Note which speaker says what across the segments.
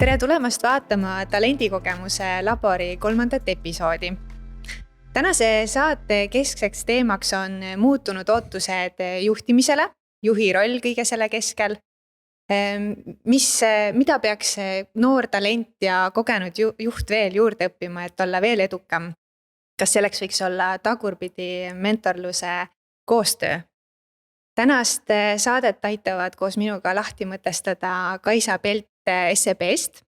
Speaker 1: Tere tulemast vaatama talendikogemuse labori 3. episoodi. Tänase saate keskseks teemaks on muutunud ootused juhtimisele, juhi roll kõige selle keskel. Mida peaks noor talent ja kogenud juht veel juurde õppima, et olla veel edukam? Kas selleks võiks olla tagurpidi mentorluse koostöö? Tänast saadet aitavad koos minuga lahti mõtestada Kaisa Pelt SEB-st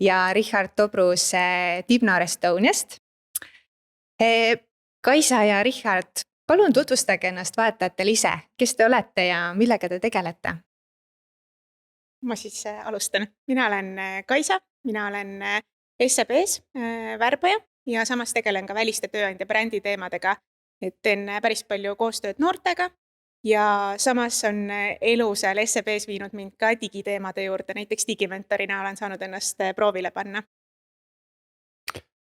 Speaker 1: ja Richard Tobrus Dibnor Estoniast. Kaisa ja Richard, palun tutvustage ennast vaatajatele ise, kes te olete ja millega te tegelete?
Speaker 2: Ma siis alustan. Mina olen Kaisa, mina olen SEB-s värbaja ja samas tegelen ka väliste tööandja brändi teemadega, et teen päris palju koostööd noortega ja samas on elu seal SEB-s viinud mind ka digiteemade juurde, näiteks digimentorina olen saanud ennast proovile panna.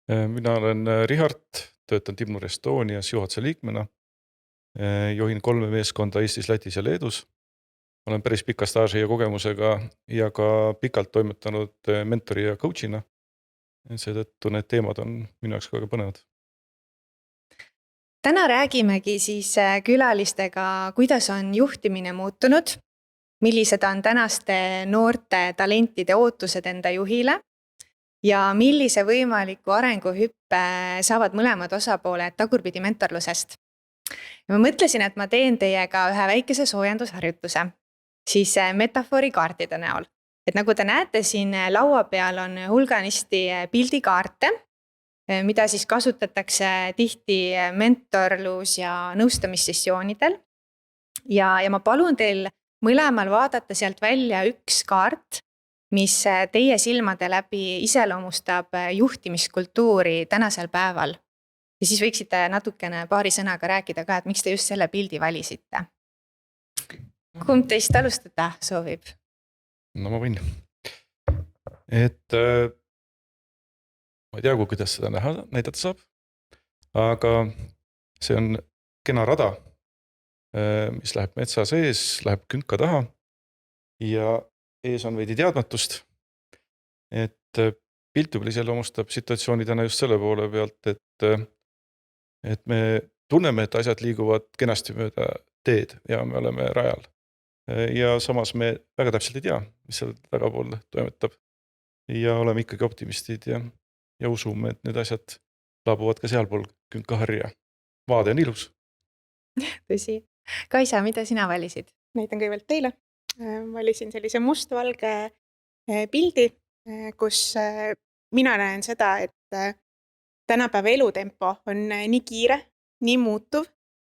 Speaker 3: Mina olen Richard, töötan Dibnor Estonias juhatuse liikmena, juhin 3 meeskonda Eestis, Lätis ja Leedus. Olen päris pika staaži ja kogemusega ja ka pikalt toimetanud mentori ja coachina. Seetõttu need teemad on minu jaoks väga põnevad.
Speaker 1: Täna räägimegi siis külalistega, kuidas on juhtimine muutunud, millised on tänaste noorte talentide ootused enda juhile ja millise võimaliku arenguhüppe saavad mõlemad osapooled tagurpidi mentorlusest. Ja ma mõtlesin, et ma teen teiega ühe väikese soojendusharjutuse, siis metafoorikaartide näol. Et nagu te näete, siin laua peal on hulganisti pildikaarte, mida siis kasutatakse tihti mentorlus- ja nõustamissessioonidel. Ja ma palun teil mõlemal vaadata sealt välja üks kaart, mis teie silmade läbi iseloomustab juhtimiskultuuri tänasel päeval. Ja siis võiksite natukene paari sõnaga rääkida ka, et miks te just selle pildi valisite. Kumb teist alustada soovib?
Speaker 3: No ma võin. Ma ei tea, kuidas seda näidata saab, aga see on kena rada, mis läheb metsa sees, läheb künka taha ja ees on veidi teadmatust. Et pilt juba iseloomustab situatsiooni täna just selle poole pealt, et me tunneme, et asjad liiguvad kenasti mööda teed ja me oleme rajal. Ja samas me väga täpselt ei tea, mis seal tagapool toimetab. Ja oleme ikkagi optimistid ja usume, et need asjad laabuvad ka sealpool künkaharja. Vaade on ilus.
Speaker 1: Tõsi. Kaisa, mida sina valisid?
Speaker 2: Näitan kõigepealt teile. Valisin sellise mustvalge pildi, kus mina näen seda, et tänapäeva elutempo on nii kiire, nii muutuv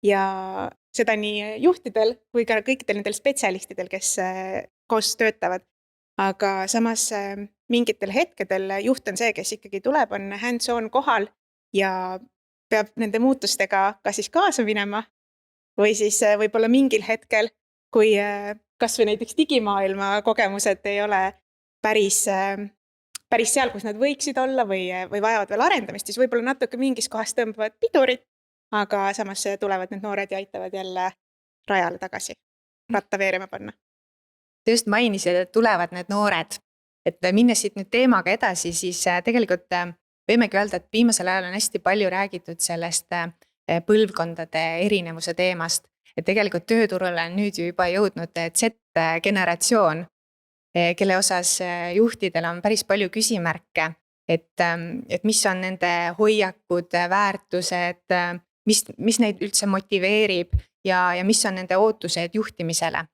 Speaker 2: ja seda nii juhtidel kui ka kõikidel nendel spetsialistidel, kes koos töötavad. Aga samas mingitel hetkedel juht on see, kes ikkagi tuleb, on hands-on kohal ja peab nende muutustega kas siis kaasa minema või siis võib-olla mingil hetkel, kui kas või näiteks digimaailma kogemused ei ole päris seal, kus nad võiksid olla või vajavad veel arendamist, siis võib-olla natuke mingis kohas tõmbavad pidurit, aga samas tulevad need noored ja aitavad jälle rajale tagasi ratta veerema panna.
Speaker 1: Te just mainisid, et tulevad need noored. Et minnes siit nüüd teemaga edasi, siis tegelikult võimegi öelda, et viimasel ajal on hästi palju räägitud sellest põlvkondade erinevuse teemast. Et tegelikult tööturule on nüüd ju juba jõudnud Z-generatsioon, kelle osas juhtidel on päris palju küsimärke, et mis on nende hoiakud, väärtused, mis neid üldse motiveerib ja mis on nende ootused juhtimisele.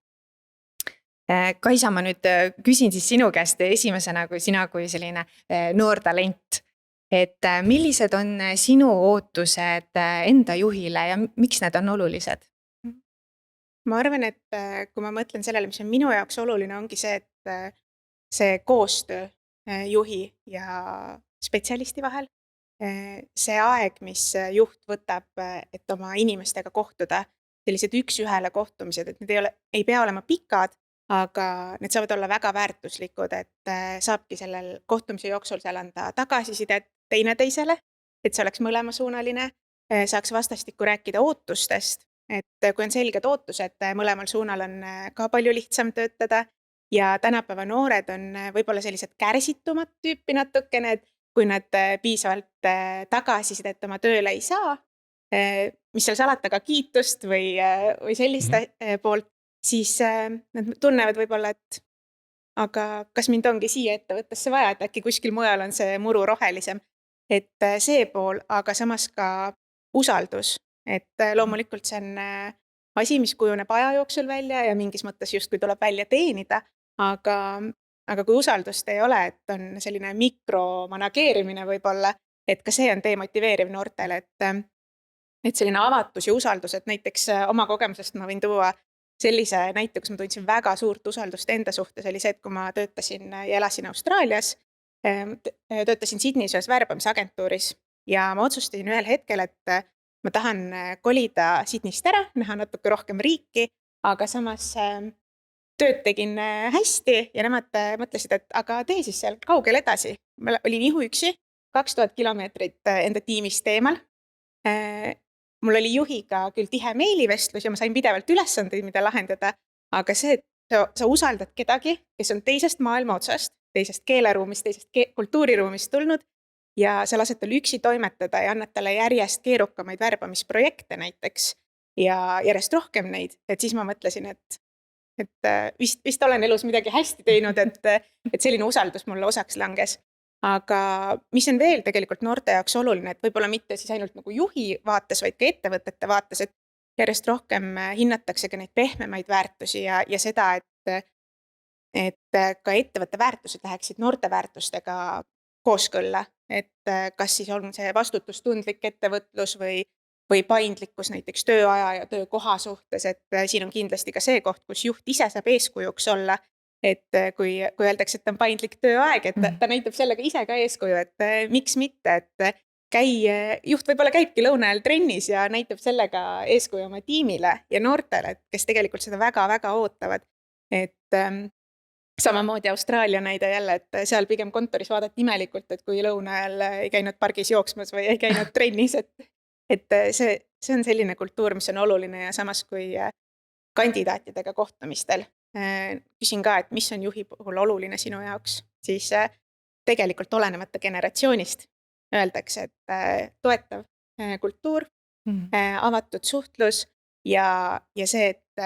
Speaker 1: Kaisa, ma nüüd küsin siis sinu käest esimesena kui sina kui selline noor talent, et millised on sinu ootused enda juhile ja miks need on olulised?
Speaker 2: Ma arvan, et kui ma mõtlen sellele, mis on minu jaoks oluline, ongi see, et see koostöö juhi ja spetsialisti vahel, see aeg, mis juht võtab, et oma inimestega kohtuda, sellised üks-ühele kohtumised, et need ei pea olema pikad, aga need saavad olla väga väärtuslikud, et saabki sellel kohtumise jooksul seal anda tagasisidet teineteisele, et see oleks mõlemasuunaline, saaks vastastikku rääkida ootustest, et kui on selged ootused, mõlemal suunal on ka palju lihtsam töötada ja tänapäeva noored on võib-olla sellised kärsitumat tüüpi natukene, et kui nad piisavalt tagasisidet oma tööle ei saa, mis seal salata ka kiitust või sellist poolt, siis nad tunnevad võib-olla, et aga kas mind ongi siia ettevõttesse vaja, et äkki kuskil mujal on see muru rohelisem. Et see pool, aga samas ka usaldus, et loomulikult see on asi, mis kujuneb aja jooksul välja ja mingis mõttes justkui tuleb välja teenida, aga kui usaldust ei ole, et on selline mikromanageerimine võib-olla, et ka see on demotiveeriv noortele, et selline avatus ja usaldus, et näiteks oma kogemusest ma võin tuua sellise näite, kus ma tundsin väga suurt usaldust enda suhtes, oli see, et kui ma töötasin ja elasin Austraalias, töötasin Sydneys ühes värbamisagentuuris ja ma otsustasin ühel hetkel, et ma tahan kolida Sydneyst ära, näha natuke rohkem riiki, aga samas tööd tegin hästi ja nemad mõtlesid, et aga tee siis seal kaugel edasi. Ma olin ihuüksi 2000 kilomeetrit enda tiimist eemal. Mul oli juhiga küll tihe meilivestlus ja ma sain pidevalt ülesandeid, mida lahendada, aga see, et sa usaldad kedagi, kes on teisest maailma otsast, teisest keeleruumist, teisest kultuuriruumist tulnud ja sa lased tal üksi toimetada ja annad talle järjest keerukamaid värbamisprojekte näiteks ja järjest rohkem neid, et siis ma mõtlesin, et vist olen elus midagi hästi teinud, et selline usaldus mulle osaks langes. Aga mis on veel tegelikult noorte jaoks oluline, et võib-olla mitte siis ainult nagu juhi vaates, vaid ka ettevõtete vaates, et järjest rohkem hinnatakse ka neid pehmemaid väärtusi ja seda, et ka ettevõtte väärtused läheksid noorte väärtustega kooskõlla, et kas siis on see vastutustundlik ettevõtlus või paindlikkus näiteks tööaja ja töökoha suhtes, et siin on kindlasti ka see koht, kus juht ise saab eeskujuks olla, et kui öeldakse, et on paindlik tööaeg, et ta näitab sellega ise ka eeskuju, et miks mitte, et juht võib-olla käibki lõuna ajal trennis ja näitab sellega eeskuju oma tiimile ja noortele, kes tegelikult seda väga-väga ootavad. Et samamoodi Austraalia näide jälle, et seal pigem kontoris vaadati imelikult, et kui lõuna ajal ei käinud pargis jooksmas või ei käinud trennis, et see on selline kultuur, mis on oluline ja samas kui kandidaatidega kohtumistel küsin ka, et mis on juhi puhul oluline sinu jaoks, siis tegelikult olenemata generatsioonist öeldakse, et toetav kultuur, avatud suhtlus ja see, et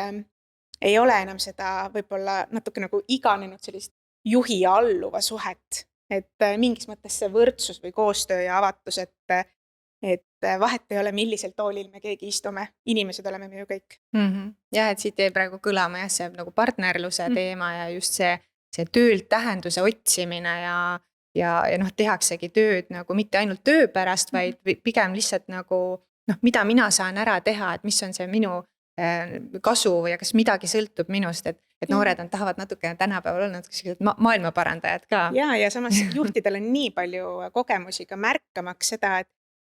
Speaker 2: ei ole enam seda võib-olla natuke nagu iganenud sellist juhi ja alluva suhet, et mingis mõttes see võrdsus või koostöö ja avatus, et vahet ei ole, millisel toolil me keegi istume, inimesed oleme me ju kõik.
Speaker 1: Jah, et siit jäi praegu kõlama see nagu partnerluse teema ja just see töölt tähenduse otsimine ja tehaksegi tööd nagu mitte ainult töö pärast, vaid pigem lihtsalt nagu mida mina saan ära teha, et mis on see minu kasu ja kas midagi sõltub minust, et noored tahavad natukene tänapäeval olla natuke maailma parandajad ka.
Speaker 2: Ja samas juhtidel on nii palju kogemusi ka märkamaks seda, et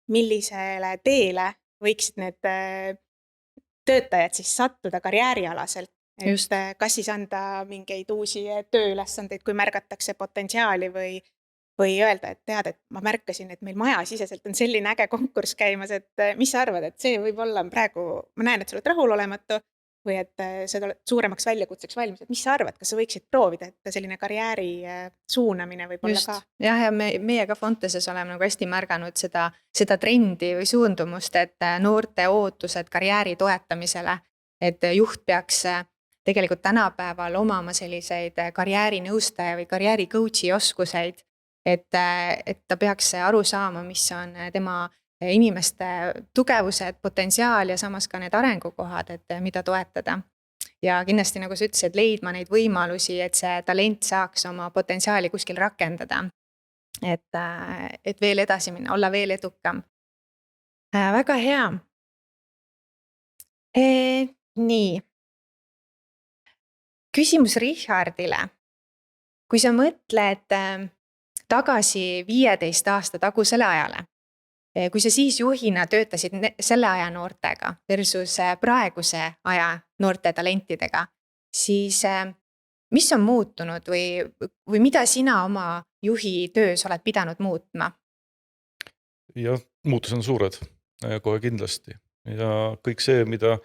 Speaker 2: millisele teele võiksid need töötajad siis sattuda karjäärialaselt.
Speaker 1: Just.
Speaker 2: Kas siis anda mingeid uusi tööülesandeid, kui märgatakse potentsiaali või öelda, et tead, et ma märkasin, et meil majasiseselt on selline äge konkurss käimas, et mis sa arvad, et see võib olla praegu, ma näen, et sa oled rahulolematu või et sa oled suuremaks väljakutseks valmis, et mis sa arvad, kas sa võiksid proovida, et selline karjääri suunamine võib olla ka?
Speaker 1: Jah, ja meie ka Fonteses oleme nagu hästi märganud seda trendi või suundumust, et noorte ootused karjääri toetamisele, et juht peaks tegelikult tänapäeval omama selliseid karjäärinõustaja või karjääri coach'i oskuseid, et ta peaks aru saama, mis on tema inimeste tugevused, potentsiaal ja samas ka need arengukohad, et mida toetada. Ja kindlasti, nagu sa ütlesid, leidma neid võimalusi, et see talent saaks oma potentsiaali kuskil rakendada. Et veel edasi minna, olla veel edukam. Väga hea. Nii. Küsimus Richardile. Kui sa mõtled tagasi 15 aasta tagusele ajale, kui sa siis juhina töötasid selle aja noortega versus praeguse aja noorte talentidega, siis mis on muutunud või mida sina oma juhi töös oled pidanud muutma?
Speaker 3: Jah, muutus on suured, kohe kindlasti. Ja kõik see, mida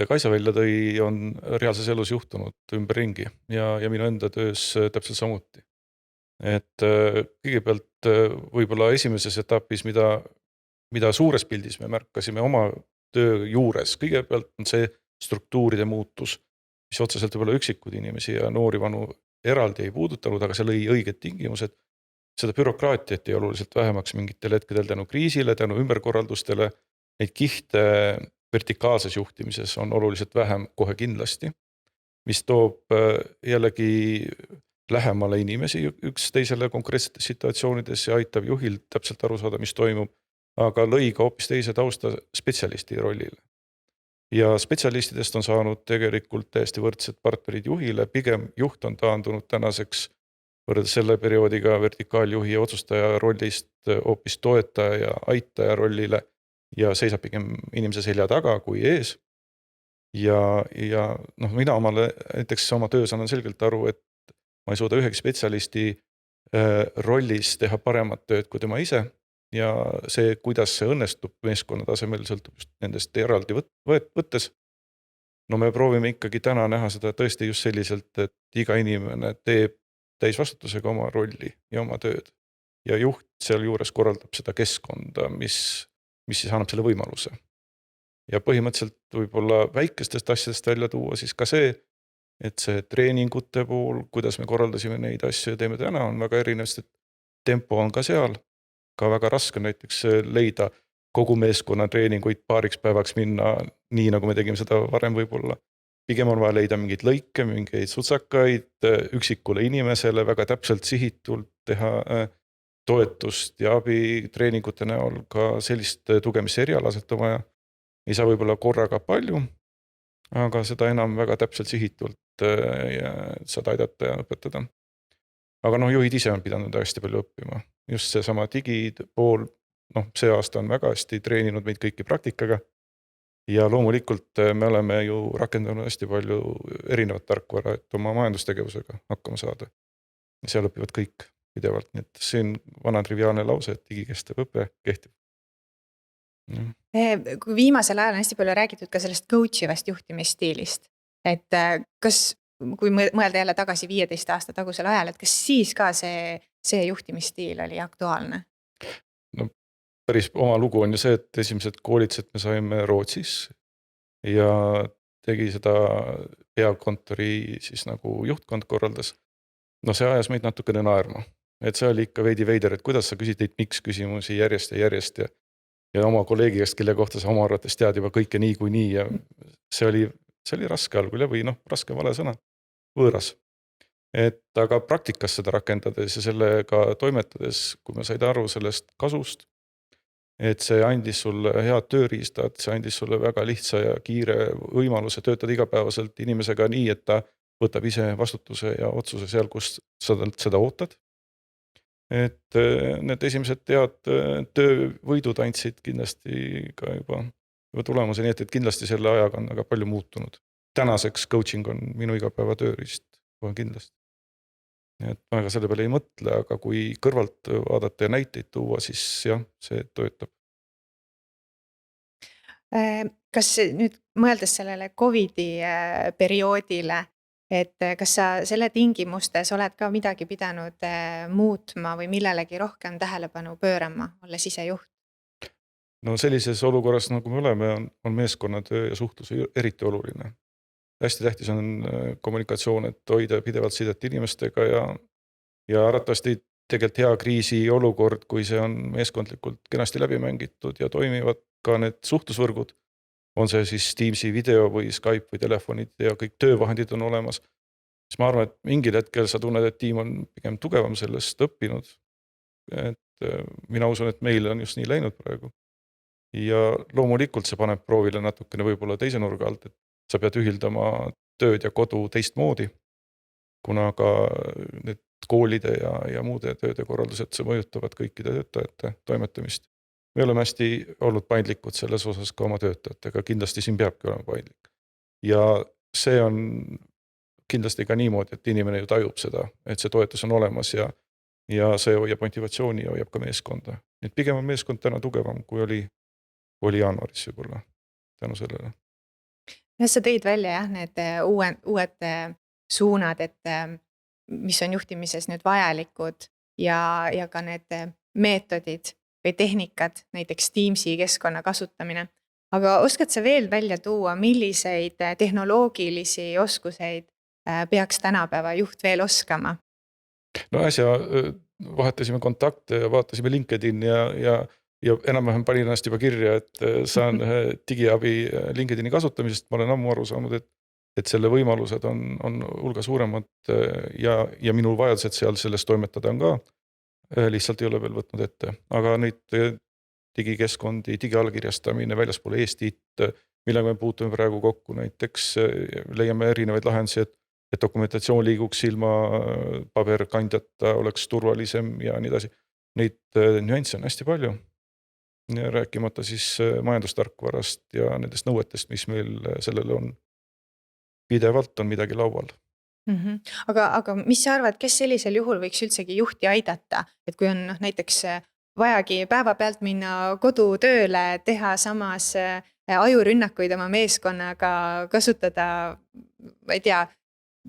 Speaker 3: mida Kaisa välja tõi, on reaalses elus juhtunud ümberringi ja minu enda töös täpselt samuti. Et kõigepealt võib-olla esimeses etapis, mida suures pildis me märkasime oma töö juures, kõigepealt on see struktuuride muutus, mis otseselt võib-olla üksikud inimesi ja noori vanu eraldi ei puudutanud, aga see lõi õiged tingimused. Seda bürokraatiat ei oluliselt vähemaks mingitel hetkedel tänu kriisile, tänu ümberkorraldustele, neid kihte vertikaalses juhtimises on oluliselt vähem kohe kindlasti, mis toob jällegi lähemale inimesi üksteisele konkreetsetes situatsioonides ja aitab juhil täpselt aru saada, mis toimub, aga lõi ka hoopis teise tausta spetsialisti rollile. Ja spetsialistidest on saanud tegelikult täiesti võrdsed partnerid juhile, pigem juht on taandunud tänaseks võrreldes selle perioodiga vertikaaljuhi ja otsustaja rollist hoopis toetaja ja aitaja rollile ja seisab pigem inimese selja taga kui ees. Ja mina omale näiteks oma töös annan selgelt aru, et ma ei suuda ühegi spetsialisti rollis teha paremat tööd kui tema ise ja see, kuidas see õnnestub meeskonna tasemel, sõltub just nendest eraldi võttes. No me proovime ikkagi täna näha seda tõesti just selliselt, et iga inimene teeb täisvastutusega oma rolli ja oma tööd ja juht seal juures korraldab seda keskkonda, mis siis annab selle võimaluse. Ja põhimõtteliselt võib-olla väikestest asjadest välja tuua siis ka see, et see treeningute pool, kuidas me korraldasime neid asju ja teeme täna, on väga erinev, sest tempo on ka seal, ka väga raske näiteks leida kogu meeskonna treeninguid paariks päevaks minna, nii nagu me tegime seda varem võib-olla. Pigem on vaja leida mingeid lõike, mingeid sutsakaid, üksikule inimesele väga täpselt sihitult teha toetust ja abi treeningute näol ka sellist tuge, mis erialaselt on vaja. Ei saa võib-olla korraga palju, aga seda enam väga täpselt sihitult ja saad aidata ja õpetada. Aga juhid ise on pidanud hästi palju õppima. Just see sama digipool, see aasta on väga hästi treeninud meid kõiki praktikaga. Ja loomulikult me oleme ju rakendanud hästi palju erinevat tarkvara, et oma majandustegevusega hakkama saada. Seal õpivad kõik pidevalt, nii et see on vana triviaalne lause, et digikestev õpe kehtib.
Speaker 1: Kui viimasel ajal on hästi palju räägitud ka sellest coachivast juhtimisstiilist, et kui mõelda jälle tagasi 15 aasta tagusel ajal, et kas siis ka see juhtimisstiil oli aktuaalne?
Speaker 3: Päris oma lugu on ju see, et esimesed koolitused me saime Rootsis ja tegi seda peakontori siis nagu juhtkond korraldas. See ajas meid natukene naerma, et see oli ikka veidi veider, et kuidas sa küsid neid miks küsimusi järjest ja oma kolleegidest, kelle kohta sa oma arvates tead juba kõike nii kui nii ja see oli raske algul või raske vale sõna, võõras. Aga praktikas seda rakendades ja sellega toimetades, kui me said aru sellest kasust, et see andis sulle head tööriistad, see andis sulle väga lihtsa ja kiire võimaluse töötada igapäevaselt inimesega nii, et ta võtab ise vastutuse ja otsuse seal, kus sa seda ootad. Et need esimesed head töövõidud andsid kindlasti ka juba tulemuse, nii et kindlasti selle ajaga on väga palju muutunud. Tänaseks coaching on minu igapäeva tööriist kindlasti. Et ma väga selle peale ei mõtle, aga kui kõrvalt vaadata ja näiteid tuua, siis jah, see töötab.
Speaker 1: Kas nüüd mõeldes sellele COVID-i perioodile, et kas sa selle tingimustes oled ka midagi pidanud muutma või millelegi rohkem tähelepanu pöörama, olles ise juht?
Speaker 3: Sellises olukorras, nagu me oleme, on meeskonnatöö ja suhtlus eriti oluline. Hästi tähtis on kommunikatsioon, et hoida pidevalt sidet inimestega ja arvatavasti tegelikult hea kriisi olukord, kui see on meeskondlikult kenasti läbi mängitud ja toimivad ka need suhtlusvõrgud, on see siis Teamsi video või Skype või telefonid ja kõik töövahendid on olemas. Siis ma arvan, et mingil hetkel sa tunned, et tiim on pigem tugevam sellest õppinud. Et mina usun, et meil on just nii läinud praegu. Ja loomulikult see paneb proovile natukene võib-olla teise nurga alt, et sa pead ühildama tööd ja kodu teistmoodi, kuna ka need koolide ja muude tööde korraldused see mõjutavad kõikide töötajate toimetamist. Me oleme hästi olnud paindlikud selles osas ka oma töötajatega, kindlasti siin peabki olema paindlik. Ja see on kindlasti ka niimoodi, et inimene ju tajub seda, et see toetus on olemas ja see hoiab motivatsiooni ja hoiab ka meeskonda. Et pigem on meeskond täna tugevam, kui oli jaanuaris võib-olla tänu sellele.
Speaker 1: Ja sa tõid välja jah, need uued suunad, et mis on juhtimises nüüd vajalikud ja ka need meetodid või tehnikad, näiteks Teamsi keskkonna kasutamine. Aga oskad sa veel välja tuua, milliseid tehnoloogilisi oskuseid peaks tänapäeva juht veel oskama?
Speaker 3: No äsja vahetasime kontakte ja vaatasime LinkedIn ja enam-vähem panin ennast juba kirja, et saan digiabi LinkedIni kasutamisest. Ma olen ammu aru saanud, et selle võimalused on hulga suuremad ja minu vajadused seal selles toimetada on ka. Lihtsalt ei ole veel võtnud ette. Aga nüüd digikeskkondi, digiallkirjastamine väljaspool Eestit, millega me puutume praegu kokku, näiteks leiame erinevaid lahendusi, et dokumentatsioon liiguks ilma paberkandjata, oleks turvalisem ja nii edasi. Neid nüansse on hästi palju. Rääkimata siis majandustarkvarast ja nendest nõuetest, mis meil sellele on. Pidevalt on midagi laual.
Speaker 1: Aga mis sa arvad, kes sellisel juhul võiks üldsegi juhti aidata, et kui on näiteks vajagi päevapealt minna kodutööle, teha samas ajurünnakuid oma meeskonnaga, kasutada, ma ei tea,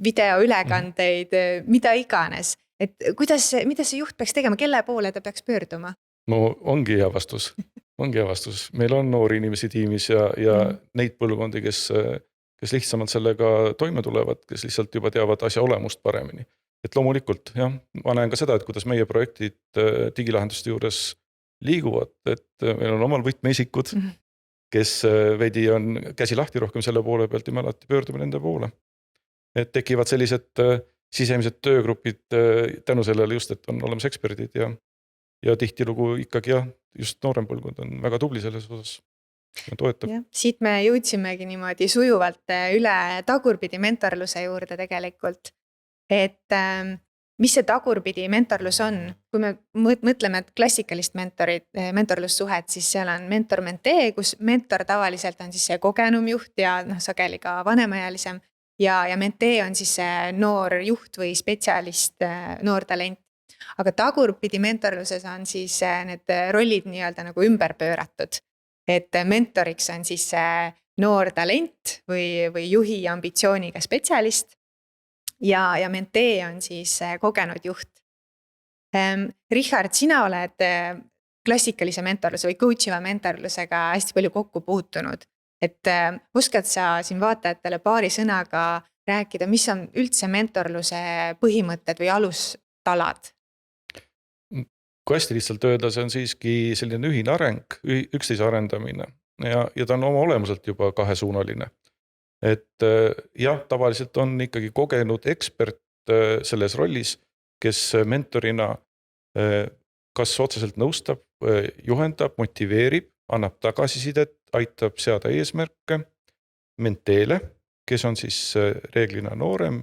Speaker 1: videoülekandeid, mida iganes. Et mida see juht peaks tegema, kelle poole ta peaks pöörduma?
Speaker 3: No ongi hea vastus. Meil on noori inimesi tiimis ja neid põlvkondi, kes lihtsamalt sellega toime tulevad, kes lihtsalt juba teavad asja olemust paremini. Et loomulikult, jah, ma näen ka seda, et kuidas meie projektid digilahenduste juures liiguvad, et meil on omal võtmeisikud, kes veidi on käsi lahti rohkem selle poole pealt ja me alati pöördume nende poole. Et tekivad sellised sisemised töögrupid tänu sellele just, et on olemas eksperdid ja tihtilugu ikkagi jah, just noorem põlvkond on väga tubli selles osas.
Speaker 1: Ja, siit me jõudsimegi niimoodi sujuvalt üle tagurpidi mentorluse juurde tegelikult. Et mis see tagurpidi mentorlus on? Kui me mõtleme klassikalist mentorlussuhet, siis seal on mentor-mentee, kus mentor tavaliselt on siis see kogenum juht ja sageli ka vanemaealisem. Ja mentee on siis see noor juht või spetsialist, noor talent. Aga tagurpidi mentorluses on siis need rollid nii-öelda nagu ümber pööratud. Et mentoriks on siis noor talent või juhi ambitsiooniga spetsialist ja mentee on siis kogenud juht. Richard, sina oled klassikalise mentorluse või coachiva mentorlusega hästi palju kokku puutunud. Et oskad sa siin vaatajatele paari sõnaga rääkida, mis on üldse mentorluse põhimõtted või alustalad?
Speaker 3: Kui hästi lihtsalt öelda, see on siiski selline ühine areng, üksteise arendamine ja ta on oma olemuselt juba kahesuunaline. Et jah, tavaliselt on ikkagi kogenud ekspert selles rollis, kes mentorina kas otseselt nõustab, juhendab, motiveerib, annab tagasisidet, aitab seada eesmärke menteele, kes on siis reeglina noorem,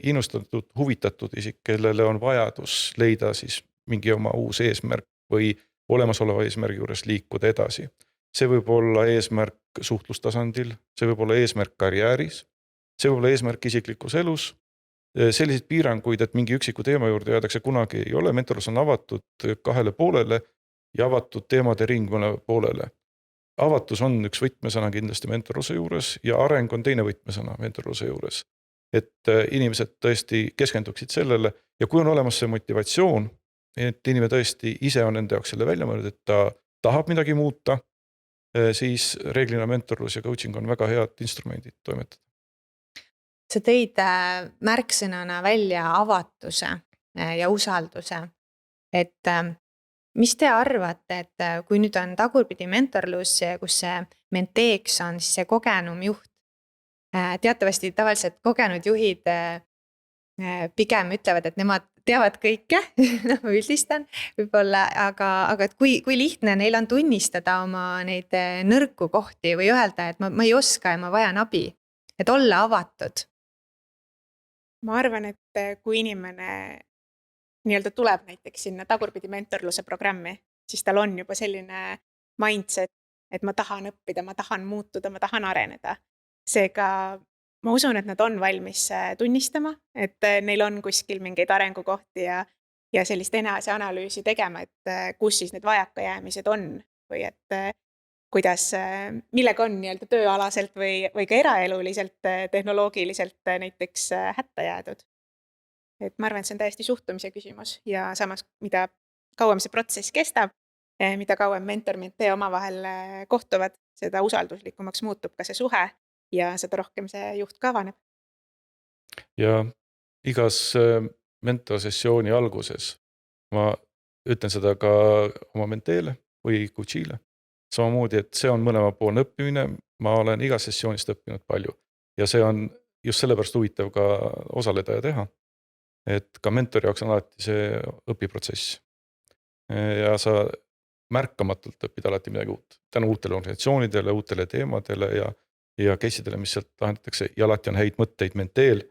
Speaker 3: innustatud, huvitatud isik, kellele on vajadus leida siis mingi oma uus eesmärk või olemasoleva eesmärgi juures liikuda edasi. See võib olla eesmärk suhtlustasandil, see võib olla eesmärk karjääris, see võib olla eesmärk isiklikus elus. Selliseid piiranguid, et mingi üksiku teema juurde jäädakse kunagi ei ole, mentorlus on avatud kahele poolele ja avatud teemade ring mõne poolele. Avatus on üks võtmesõna kindlasti mentorluse juures ja areng on teine võtmesõna mentorluse juures. Et inimesed tõesti keskenduksid sellele ja kui on olemas see motivatsioon, et inimene tõesti ise on enda jaoks selle välja mõelnud, et ta tahab midagi muuta, siis reeglina mentorlus ja coaching on väga head instrumendid toimetada.
Speaker 1: Sa tõid märksõnana välja avatuse ja usalduse. Et mis te arvate, et kui nüüd on tagurpidi mentorlus, kus see menteeks on siis see kogenum juht, teatavasti tavaliselt kogenud juhid pigem ütlevad, et nemad teavad kõike, ma üldistan võib-olla, aga et kui lihtne neil on tunnistada oma neid nõrku kohti või öelda, et ma ei oska ja ma vajan abi, et olla avatud.
Speaker 2: Ma arvan, et kui inimene nii-öelda tuleb näiteks sinna tagurpidi mentorluse programmi, siis tal on juba selline mindset, et ma tahan õppida, ma tahan muutuda, ma tahan areneda. Seega ma usun, et nad on valmis tunnistama, et neil on kuskil mingeid arengukohti ja sellist eneseanalüüsi tegema, et kus siis need vajakajäämised on või et kuidas, millega on nii-öelda tööalaselt või ka eraeluliselt, tehnoloogiliselt näiteks hätta jäädud. Et ma arvan, et see on täiesti suhtumise küsimus ja samas, mida kauem see protsess kestab, mida kauem mentor-mentee omavahel kohtuvad, seda usalduslikumaks muutub ka see suhe ja seda rohkem see juht ka avaneb.
Speaker 3: Ja igas mentorsessiooni alguses ma ütlen seda ka oma menteele või coachile. Samamoodi, et see on mõlemapoolne õppimine, ma olen igas sessioonist õppinud palju ja see on just sellepärast huvitav ka osaleda ja teha. Et ka mentori jaoks on alati see õpiprotsess. Ja sa märkamatult õpid alati midagi uut. Tänu uutele organisatsioonidele, uutele teemadele ja case'idele, mis sealt lahendatakse ja alati on häid mõtteid menteel,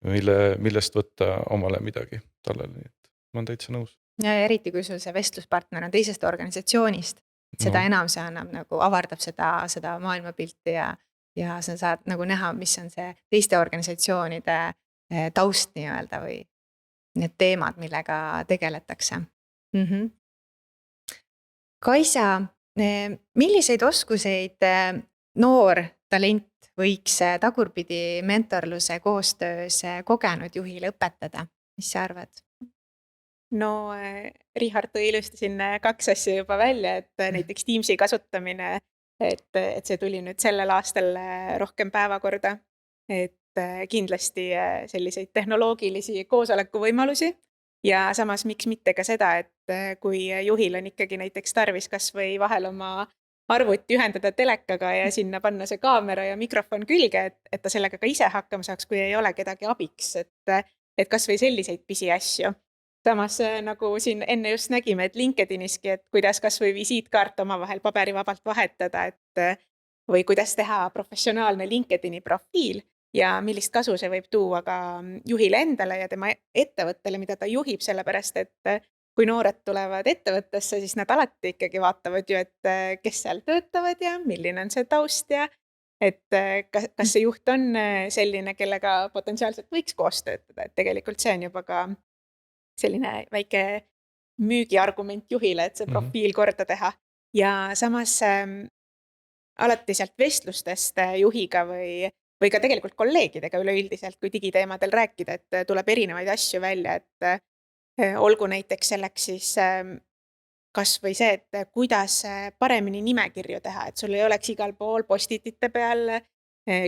Speaker 3: millest võtta omale midagi tallele. Nii et ma olen täitsa nõus.
Speaker 1: Ja eriti kui sul see vestluspartner on teisest organisatsioonist, seda enam see annab nagu avardab seda maailmapilti ja sa saad nagu näha, mis on see teiste organisatsioonide taust nii-öelda või need teemad, millega tegeletakse. Kaisa, milliseid oskuseid noor talent võiks tagurpidi mentorluse koostöös kogenud juhile õpetada? Mis sa arvad?
Speaker 2: No Richard tõi ilusti siin 2 asja juba välja, et näiteks Teamsi kasutamine, et see tuli nüüd sellel aastal rohkem päevakorda, et kindlasti selliseid tehnoloogilisi koosolekuvõimalusi ja samas miks mitte ka seda, et kui juhil on ikkagi näiteks tarvis kas või vahel oma arvuti ühendada telekaga ja sinna panna see kaamera ja mikrofon külge, et ta sellega ka ise hakkama saaks, kui ei ole kedagi abiks, et kas või selliseid pisiasju. Samas nagu siin enne just nägime, et LinkedIniski, et kuidas kas või visiitkaart omavahel paberivabalt vahetada, et või kuidas teha professionaalne LinkedIni profiil ja millist kasu see võib tuua ka juhile endale ja tema ettevõttele, mida ta juhib, sellepärast et kui noored tulevad ettevõttesse, siis nad alati ikkagi vaatavad ju, et kes seal töötavad ja milline on see taust ja et kas see juht on selline, kellega potentsiaalselt võiks koos töötada, et tegelikult see on juba ka selline väike müügiargument juhile, et see profiil korda teha. Ja samas alati sealt vestlustest juhiga või ka tegelikult kolleegidega üleüldiselt, kui digiteemadel rääkida, et tuleb erinevaid asju välja, et olgu näiteks selleks siis kas või see, et kuidas paremini nimekirju teha, et sul ei oleks igal pool postitite peal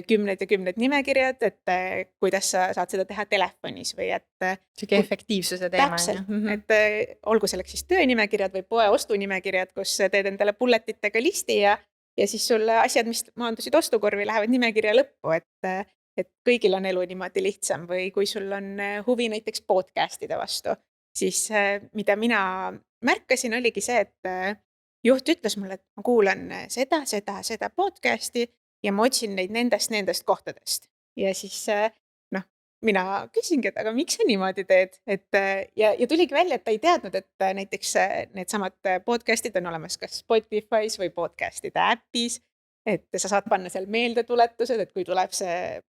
Speaker 2: kümned ja kümned nimekirjad, et kuidas sa saad seda teha telefonis või et
Speaker 1: Siuke efektiivsuse teema.
Speaker 2: täpselt, et olgu selleks siis töönimekirjad või poe ostunimekirjad, kus teed endale bulletitega listi ja siis sul asjad, mis maandusid ostukorvi, lähevad nimekirja lõppu, et kõigil on elu niimoodi lihtsam või kui sul on huvi näiteks podcastide vastu, siis mida mina märkasin, oligi see, et juht ütles mulle, et ma kuulan seda podcasti ja ma otsin neid nendest kohtadest. Ja siis mina küsingi, et aga miks sa niimoodi teed? Ja tuligi välja, et ta ei teadnud, et näiteks need samad podcastid on olemas kas Spotify's või podcastide äpis, et sa saad panna seal meeldetuletused, et kui tuleb see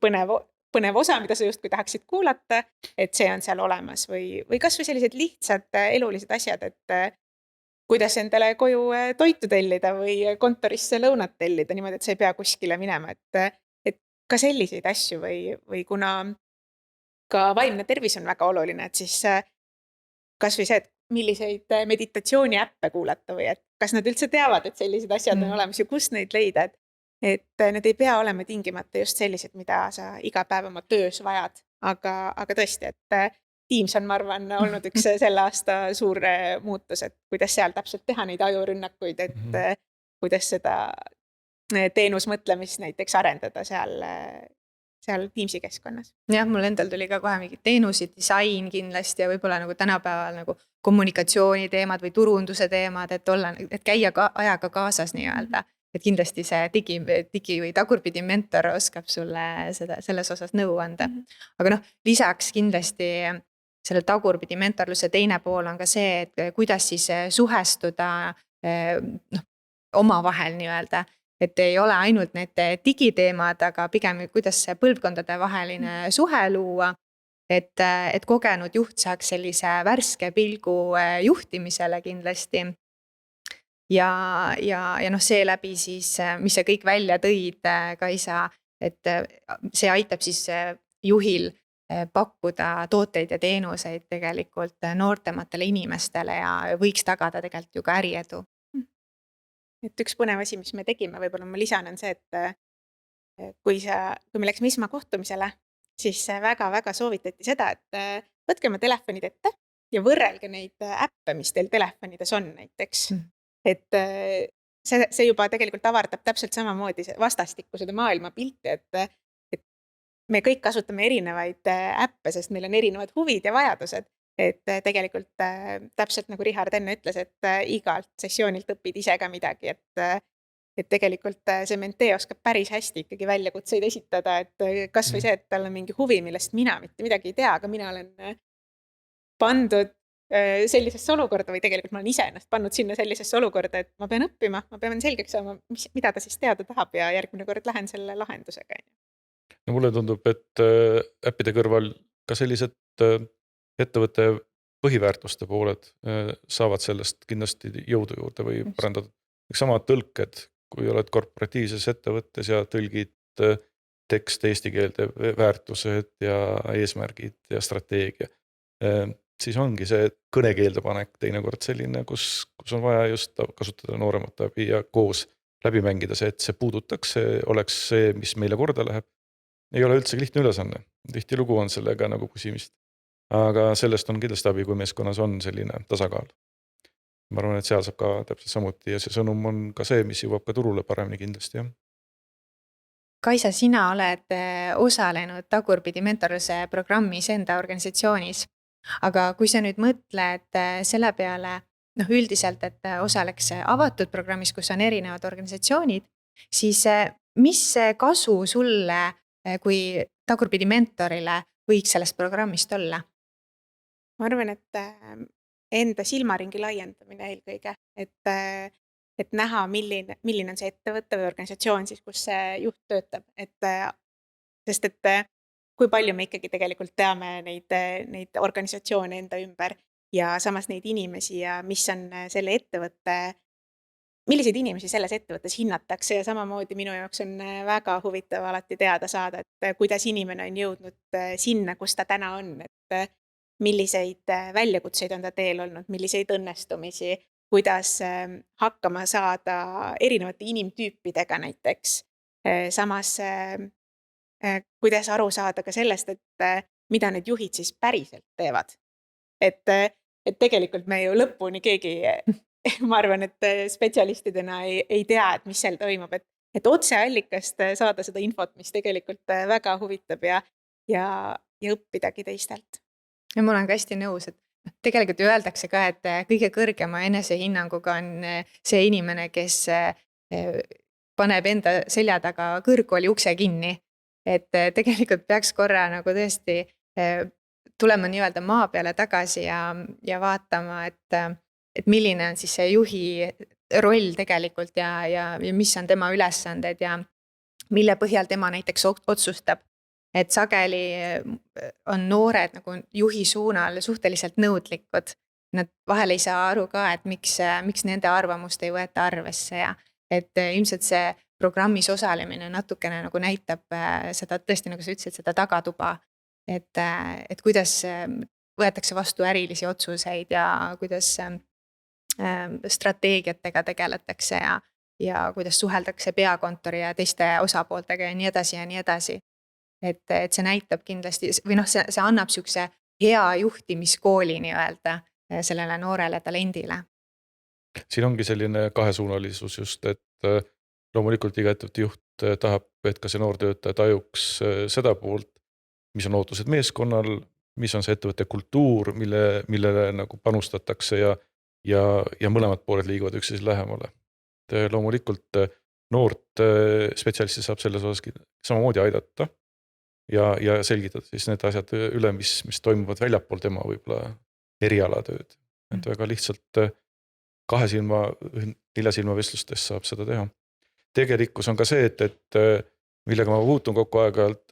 Speaker 2: põnev osa, mida sa justkui tahaksid kuulata, et see on seal olemas või kas või sellised lihtsad elulised asjad, et kuidas endale koju toitu tellida või kontorisse lõunat tellida, niimoodi, et sa ei pea kuskile minema, et ka selliseid asju või kuna ka vaimne tervis on väga oluline, et siis kas või see, et milliseid meditatsiooni äppe kuulata või et kas nad üldse teavad, et sellised asjad on olemas ja kust neid leida, et need ei pea olema tingimata just sellised, mida sa iga päev oma töös vajad, aga tõesti, et Teams on, ma arvan, olnud üks selle aasta suur muutus, et kuidas seal täpselt teha neid ajurünnakuid, et kuidas seda teenusmõtlemist näiteks arendada seal Teamsi keskkonnas.
Speaker 1: Jah, mul endal tuli ka kohe mingi teenusid, disain kindlasti ja võib-olla nagu tänapäeval nagu kommunikatsiooni teemad või turunduse teemad, et käia ajaga kaasas nii-öelda. Et kindlasti see digi või tagurpidi mentor oskab sulle selles osas nõu anda. Aga lisaks kindlasti selle tagurpidi mentorluse teine pool on ka see, et kuidas siis suhestuda omavahel nii-öelda. Et ei ole ainult need digiteemad, aga pigem kuidas see põlvkondade vaheline suhe luua, et kogenud juht saaks sellise värske pilgu juhtimisele kindlasti. ja noh, seeläbi siis, mis sa kõik välja tõid, Kaisa, et see aitab siis juhil pakkuda tooteid ja teenuseid tegelikult noortematele inimestele ja võiks tagada tegelikult ju ka äriedu.
Speaker 2: Et üks põnev asi, mis me tegime, võib-olla ma lisan, on see, et kui me läksime esmakohtumisele, siis väga-väga soovitati seda, et võtke oma telefonid ette ja võrrelge neid äppe, mis teil telefonides on näiteks. Et see juba tegelikult avardab täpselt samamoodi vastastikku seda maailmapilti, et me kõik kasutame erinevaid äppe, sest meil on erinevad huvid ja vajadused. Et tegelikult täpselt nagu Richard enne ütles, et igalt sessioonilt õpid ise ka midagi, et tegelikult see mentee oskab päris hästi ikkagi väljakutseid esitada, et kas või see, et tal on mingi huvi, millest mina mitte midagi ei tea, aga mina olen pandud sellisesse olukorda või tegelikult ma olen ise ennast pannud sinna sellisesse olukorda, et ma pean õppima, ma pean selgeks saama, mida ta siis teada tahab ja järgmine kord lähen selle lahendusega.
Speaker 3: No mulle tundub, et äppide kõrval ka sellised ettevõtte põhiväärtuste pooled saavad sellest kindlasti jõudu juurde või parandada. Samad tõlked, kui oled korporatiivses ettevõttes ja tõlgid tekst eesti keelde, väärtused ja eesmärgid ja strateegia, siis ongi see kõnekeelde panek teinekord selline, kus on vaja just kasutada nooremat läbi ja koos läbi mängida see, et see puudutaks, see oleks see, mis meile korda läheb. Ei ole üldse lihtne ülesanne. Tihti lugu on sellega nagu pusimist. Aga sellest on kindlasti abi, kui meeskonnas on selline tasakaal. Ma arvan, et seal saab ka täpselt samuti ja see sõnum on ka see, mis jõuab ka turule paremini kindlasti.
Speaker 1: Kaisa, sina oled osalenud Tagurpidi mentorluse programmis enda organisatsioonis. Aga kui sa nüüd mõtled selle peale, üldiselt, et osaleks avatud programmis, kus on erinevad organisatsioonid, siis mis kasu sulle kui Tagurpidi mentorile võiks sellest programmist olla?
Speaker 2: Ma arvan, et enda silmaringi laiendamine eelkõige, et näha, milline on see ettevõte või organisatsioon siis, kus see juht töötab. Sest et kui palju me ikkagi tegelikult teame neid organisatsioone enda ümber ja samas neid inimesi ja mis on selle ettevõtte, milliseid inimesi selles ettevõttes hinnatakse ja samamoodi minu jaoks on väga huvitav alati teada saada, et kuidas inimene on jõudnud sinna, kus ta täna on, et milliseid väljakutseid on ta teel olnud, milliseid õnnestumisi, kuidas hakkama saada erinevate inimtüüpidega näiteks. Samas, kuidas aru saada ka sellest, et mida need juhid siis päriselt teevad. Et tegelikult me ju lõpuni keegi, ma arvan, et spetsialistidena ei tea, et mis seal toimub, et otseallikast saada seda infot, mis tegelikult väga huvitab ja õppidagi teistelt.
Speaker 1: Ja ma olen ka hästi nõus, et tegelikult öeldakse ka, et kõige kõrgema enesehinnanguga on see inimene, kes paneb enda selja taga kõrgkooli ukse kinni. Et tegelikult peaks korra nagu tõesti tulema nii-öelda maa peale tagasi ja vaatama, et milline on siis see juhi roll tegelikult ja mis on tema ülesanded ja mille põhjal tema näiteks otsustab. Et sageli on noored nagu juhi suunal suhteliselt nõudlikud. Nad vahel ei saa aru ka, et miks nende arvamust ei võeta arvesse ja et ilmselt see programmis osalemine natukene nagu näitab seda tõesti, nagu sa ütlesid, seda tagatuba, et kuidas võetakse vastu ärilisi otsuseid ja kuidas strateegiatega tegeletakse ja kuidas suheldakse peakontori ja teiste osapooltega ja nii edasi ja nii edasi. Et see näitab kindlasti, või see annab sükse hea juhtimiskooli nii-öelda sellele noorele talendile.
Speaker 3: Siin ongi selline kahesuunalisus just, et loomulikult iga ettevõtte juht tahab, et ka see noortöötaja tajuks seda poolt, mis on ootused meeskonnal, mis on see ettevõtte kultuur, millele nagu panustatakse ja mõlemad pooled liiguvad üksteisele lähemale. Loomulikult noort spetsialisti saab selles osas samamoodi aidata ja selgitada siis need asjad üle, mis toimuvad väljapool tema võib-olla erialatööd. Et väga lihtsalt 2 silma, 4 silma vestlustes saab seda teha. Tegelikkus on ka see, et millega ma puutun kokku aeg-ajalt,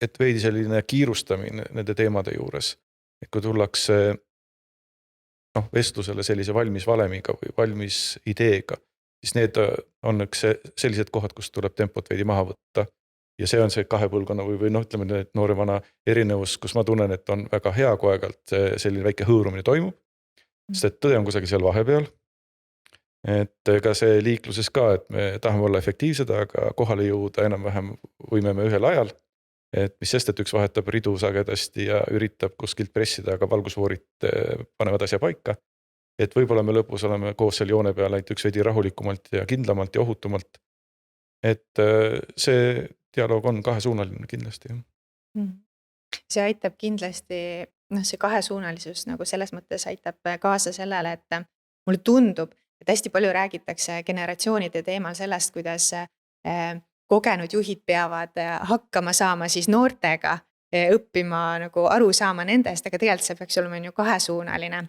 Speaker 3: et veidi selline kiirustamine nende teemade juures. Et kui tullakse vestlusele sellise valmis valemiga või valmis ideega, siis need on üks sellised kohad, kus tuleb tempot veidi maha võtta. Ja see on see kahe põlvkonna või ütleme, et noore vana erinevus, kus ma tunnen, et on väga hea, kui aeg-ajalt selline väike hõõrumine toimub, sest et tõde on kusagil seal vahepeal. Et ka see liikluses ka, et me tahame olla efektiivsed, aga kohale jõuda enam-vähem võime me ühel ajal. Et mis sest, et üks vahetab ridu sagedasti ja üritab kuskilt pressida, aga valgusvoorid panevad asja paika. Et võib-olla me lõpus oleme koos seal joone peal ainult üks veidi rahulikumalt ja kindlamalt ja ohutumalt. Et see dialoog on kahesuunaline kindlasti.
Speaker 1: See aitab kindlasti, see kahesuunalisus nagu selles mõttes aitab kaasa sellele, et mulle tundub, et hästi palju räägitakse generatsioonide teemal sellest, kuidas kogenud juhid peavad hakkama saama siis noortega, õppima nagu aru saama nendest, aga tegelikult see peaks olema ju kahesuunaline.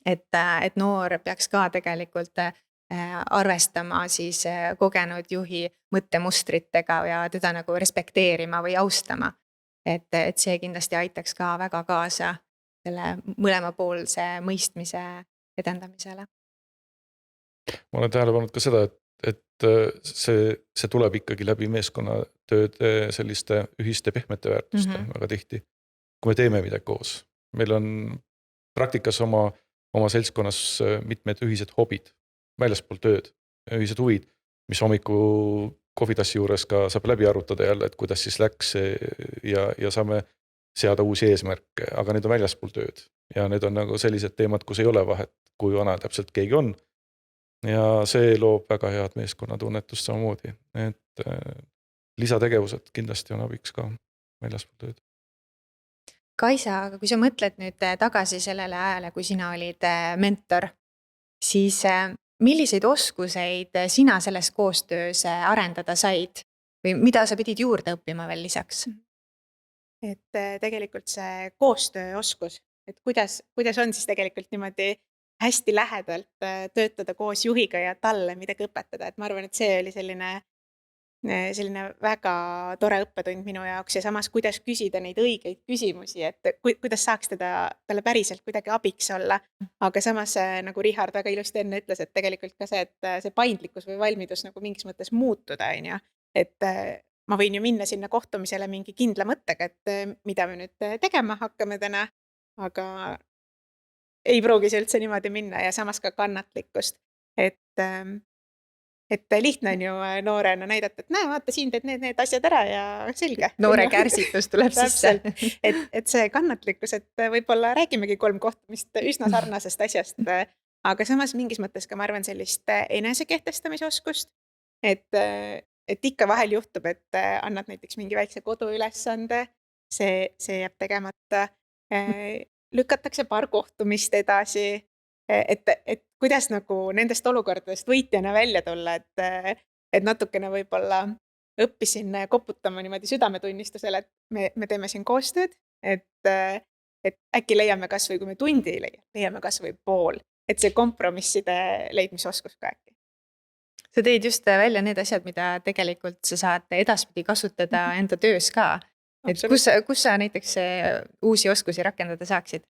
Speaker 1: Et noor peaks ka tegelikult arvestama siis kogenud juhi mõttemustritega ja teda nagu respekteerima või austama. Et see kindlasti aitaks ka väga kaasa selle mõlemapoolse mõistmise edendamisele.
Speaker 3: Ma olen tähele pannud ka seda, et see tuleb ikkagi läbi meeskonnatööde selliste ühiste pehmete väärtuste väga tihti. Kui me teeme midagi koos, meil on praktikas oma seltskonnas mitmed ühised hobid, väljaspool tööd, ühised huvid, mis hommiku kohvitassi juures ka saab läbi arutada jälle, et kuidas siis läks ja saame seada uusi eesmärke, aga need on väljaspool tööd. Ja need on nagu sellised teemad, kus ei ole vahet, kui vana täpselt keegi on. Ja see loob väga head meeskonnatunnetust samamoodi, et lisategevused kindlasti on abiks ka väljaspool tööd.
Speaker 1: Kaisa, aga kui sa mõtled nüüd tagasi sellele ajale, kui sina olid mentor, siis milliseid oskuseid sina selles koostöös arendada said või mida sa pidid juurde õppima veel lisaks?
Speaker 2: Et tegelikult see koostööoskus, et kuidas on siis tegelikult niimoodi hästi lähedalt töötada koos juhiga ja talle midagi õpetada, et ma arvan, et see oli selline väga tore õppetund minu jaoks ja samas kuidas küsida neid õigeid küsimusi, et kuidas saaks talle päriselt kuidagi abiks olla, aga samas nagu Richard väga ilusti enne ütles, et tegelikult ka see, et see paindlikkus või valmidus nagu mingis mõttes muutuda, et ma võin ju minna sinna kohtumisele mingi kindla mõttega, et mida me nüüd tegema hakkame täna, aga ei pruugi see üldse niimoodi minna ja samas ka kannatlikkust, et lihtne on ju noorena näidata, et näe, vaata siin teed need asjad ära ja selge.
Speaker 1: Noore kärsitus tuleb sisse.
Speaker 2: Et see kannatlikkus, et võib-olla räägimegi 3 kohtumist üsna sarnasest asjast, aga samas mingis mõttes ka ma arvan sellist enesekehtestamisoskust, et ikka vahel juhtub, et annad näiteks mingi väikse koduülesande, see jääb tegemata, lükatakse paar kohtumist edasi, et kuidas nagu nendest olukordadest võitjana välja tulla, et natukene võib-olla õppisin koputama niimoodi südametunnistusele, et me teeme siin koostööd, et äkki leiame kas või, kui me tundi ei leia, leiame kas või pool, et see kompromisside leidmisoskus ka äkki.
Speaker 1: Sa teid just välja need asjad, mida tegelikult sa saad edaspidi kasutada enda töös ka. Et kus sa näiteks uusi oskusi rakendada saaksid?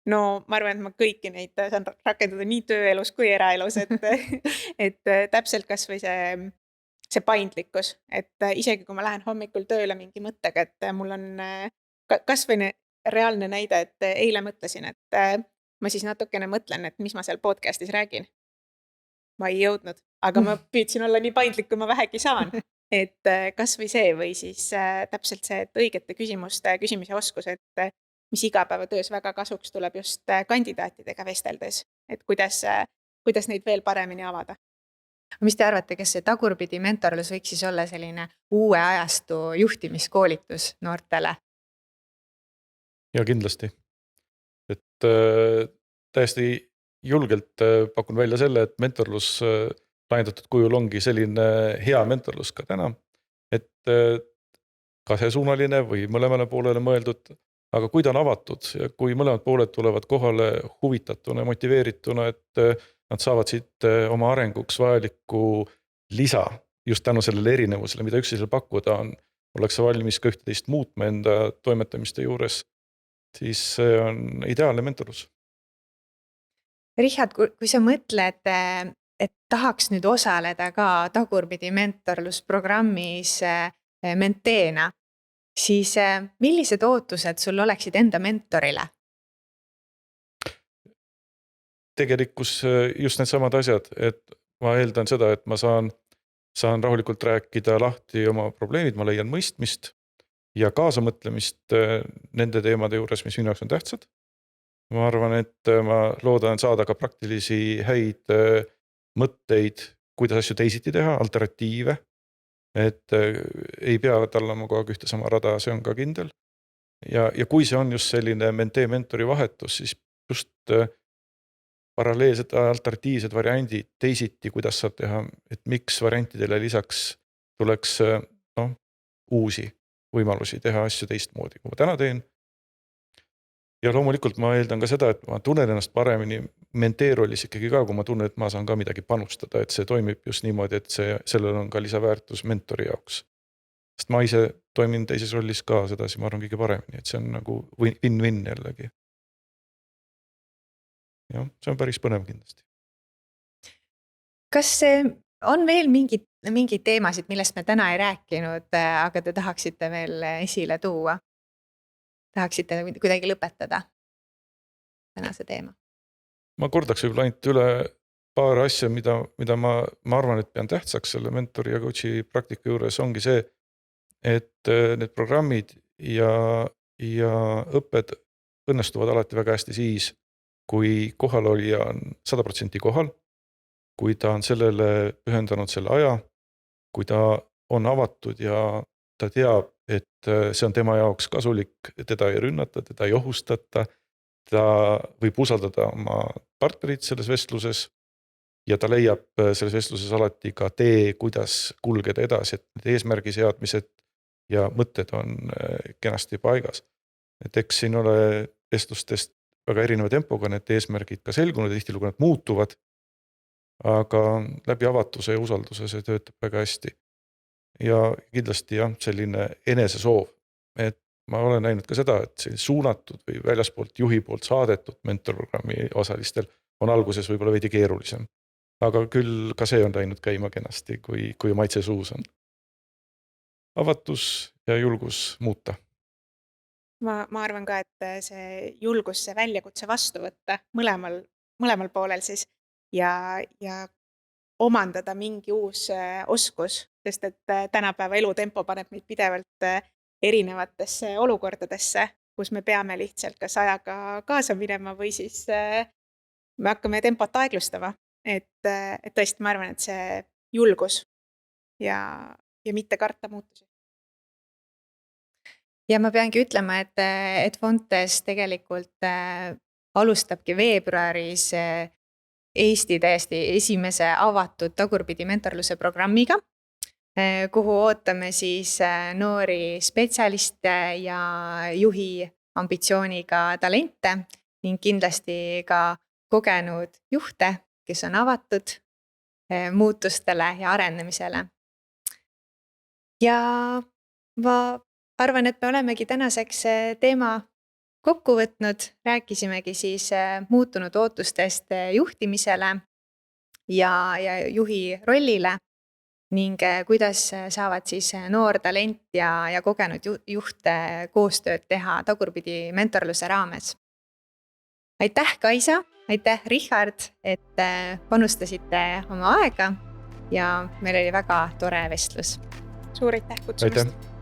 Speaker 2: No ma arvan, et ma kõiki neid saan rakendada nii tööelus kui eraelus, et täpselt kas või see paindlikkus, et isegi kui ma lähen hommikul tööle mingi mõttega, et mul on kas või reaalne näide, et eile mõtlesin, et ma siis natukene mõtlen, et mis ma seal podcastis räägin. Ma ei jõudnud, aga ma püüdsin olla nii paindlik, kui ma vähegi saan. Et kas või see või siis täpselt see, et õigete küsimise oskus, et mis igapäevatöös väga kasuks tuleb just kandidaatidega vesteldes, et kuidas neid veel paremini avada.
Speaker 1: Mis te arvate, kas see tagurpidi mentorlus võiks siis olla selline uue ajastu juhtimiskoolitus noortele?
Speaker 3: Ja kindlasti. Et täiesti julgelt pakun välja selle, et mentorlus laiendatud kujul ongi selline hea mentorlus ka täna, et kahesuunaline või mõlemale poolele mõeldud, aga kui ta on avatud ja kui mõlemad pooled tulevad kohale huvitatuna, motiveerituna, et nad saavad siit oma arenguks vajalikku lisa just tänu sellele erinevusele, mida üksteisele pakkuda on, ollakse valmis ka üht-teist muutma enda toimetamiste juures, siis see on ideaalne mentorlus.
Speaker 1: Richard, kui sa mõtled, et tahaks nüüd osaleda ka Tagurpidi mentorlusprogrammis menteena, siis millised ootused sul oleksid enda mentorile?
Speaker 3: Tegelikkus just need samad asjad, et ma eeldan seda, et ma saan rahulikult rääkida lahti oma probleemid, ma leian mõistmist ja kaasamõtlemist nende teemade juures, mis minu jaoks on tähtsad. Ma arvan, et ma loodan saada ka praktilisi häid mõtteid, kuidas asju teisiti teha, alternatiive, et ei pea tallama kogu aeg ühte sama rada, see on ka kindel. Ja kui see on just selline mentee-mentori vahetus, siis just paralleelsed alternatiivsed variandid teisiti, kuidas saab teha, et miks variantidele lisaks tuleks uusi võimalusi teha asju teistmoodi, kui ma täna teen. Ja loomulikult ma eeldan ka seda, et ma tunnen ennast paremini mentee rollis ikkagi ka, kui ma tunnen, et ma saan ka midagi panustada, et see toimib just niimoodi, et sellel on ka lisaväärtus mentori jaoks. Sest ma ise toimin teises rollis ka sedasi, ma arvan kõige paremini, et see on nagu win-win jällegi. Jah, see on päris põnev kindlasti.
Speaker 1: Kas on veel mingid teemasid, millest me täna ei rääkinud, aga te tahaksite veel esile tuua? Tahaksite kuidagi lõpetada tänase teema?
Speaker 3: Ma kordaks võib-olla ainult üle paar asja, mida ma arvan, et pean tähtsaks selle mentori ja coachi praktika juures, ongi see, et need programmid ja õpped õnnestuvad alati väga hästi siis, kui kohalolija on 100% kohal, kui ta on sellele pühendanud selle aja, kui ta on avatud ja ta teab, et see on tema jaoks kasulik, teda ei rünnata, teda ei ohustata, ta võib usaldada oma partnerit selles vestluses ja ta leiab selles vestluses alati ka tee, kuidas kulgeda edasi, et need eesmärgi seadmised ja mõtted on kenasti paigas. Et eks siin ole vestlustest väga erineva tempoga need eesmärgid ka selgunud ja tihtilugu nad muutuvad, aga läbi avatuse ja usalduse see töötab väga hästi. Ja kindlasti jah, selline enesesoov, et ma olen näinud ka seda, et see suunatud või väljaspoolt juhi poolt saadetud mentorprogrammi osalistel on alguses võib-olla veidi keerulisem. Aga küll ka see on läinud käima kenasti, kui maitse suus on. Avatus ja julgus muuta.
Speaker 2: Ma arvan ka, et see julgus, see väljakutse vastu võtta mõlemal poolel siis ja omandada mingi uus oskus, sest et tänapäeva elutempo paneb meid pidevalt erinevatesse olukordadesse, kus me peame lihtsalt kas ajaga kaasa minema või siis me hakkame tempot aeglustama. Et tõesti, ma arvan, et see julgus ja mitte karta muutusi.
Speaker 1: Ja ma peangi ütlema, et Fontes tegelikult alustabki veebruaris Eesti täiesti esimese avatud Tagurpidi mentorluse programmiga, kuhu ootame siis noori spetsialiste ja juhi ambitsiooniga talente ning kindlasti ka kogenud juhte, kes on avatud muutustele ja arenemisele. Ja ma arvan, et me olemegi tänaseks teema kokku võtnud, rääkisimegi siis muutunud ootustest juhtimisele ja juhi rollile ning kuidas saavad siis noor talent ja kogenud juht koostööd teha Tagurpidi mentorluse raames. Aitäh, Kaisa, aitäh, Richard, et panostasite oma aega ja meil oli väga tore vestlus.
Speaker 2: Suur aitäh kutsumast!
Speaker 3: Aitäh!